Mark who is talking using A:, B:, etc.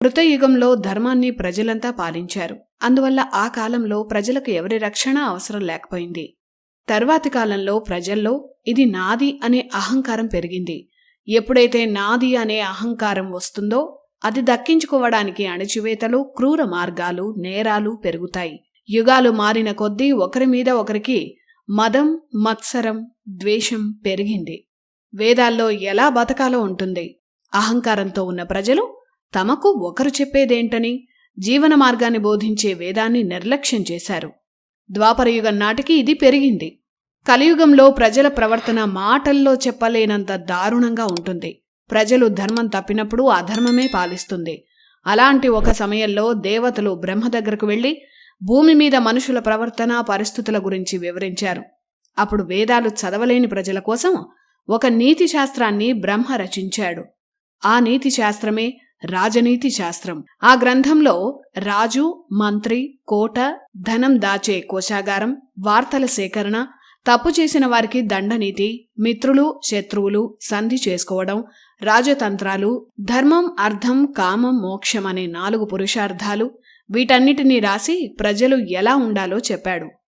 A: కృతయుగంలో ధర్మాన్ని ప్రజలంతా పాలించారు. అందువల్ల ఆ కాలంలో ప్రజలకు ఎవరి రక్షణ అవసరం లేకపోయింది. తర్వాతి కాలంలో ప్రజల్లో ఇది నాది అనే అహంకారం పెరిగింది. ఎప్పుడైతే నాది అనే అహంకారం వస్తుందో అది దక్కించుకోవడానికి అణచివేతలు, క్రూర మార్గాలు, నేరాలు పెరుగుతాయి. యుగాలు మారిన కొద్దీ ఒకరి మీద ఒకరికి మదం, మత్సరం, ద్వేషం పెరిగింది. వేదాల్లో ఎలా బతకాలో ఉంటుంది. అహంకారంతో ఉన్న ప్రజలు తమకు ఒకరు చెప్పేదేంటని జీవన మార్గాన్ని బోధించే వేదాన్ని నిర్లక్ష్యం చేశారు. ద్వాపరయుగం నాటికి ఇది పెరిగింది. కలియుగంలో ప్రజల ప్రవర్తన మాటల్లో చెప్పలేనంత దారుణంగా ఉంటుంది. ప్రజలు ధర్మం తప్పినప్పుడు అధర్మమే పాలిస్తుంది. అలాంటి ఒక సమయంలో దేవతలు బ్రహ్మ దగ్గరకు వెళ్లి భూమి మీద మనుషుల ప్రవర్తన, పరిస్థితుల గురించి వివరించారు. అప్పుడు వేదాలు చదవలేని ప్రజల కోసం ఒక నీతి శాస్త్రాన్ని బ్రహ్మ రచించాడు. ఆ నీతి శాస్త్రమే రాజనీతి శాస్త్రం. ఆ గ్రంథంలో రాజు, మంత్రి, కోట, ధనం దాచే కోశాగారం, వార్తల సేకరణ, తప్పు చేసిన వారికి దండనీతి, మిత్రులు, శత్రువులు, సంధి చేసుకోవడం, రాజతంత్రాలు, ధర్మం, అర్థం, కామం, మోక్షం అనే 4 పురుషార్థాలు, వీటన్నిటినీ రాసి ప్రజలు ఎలా ఉండాలో చెప్పాడు.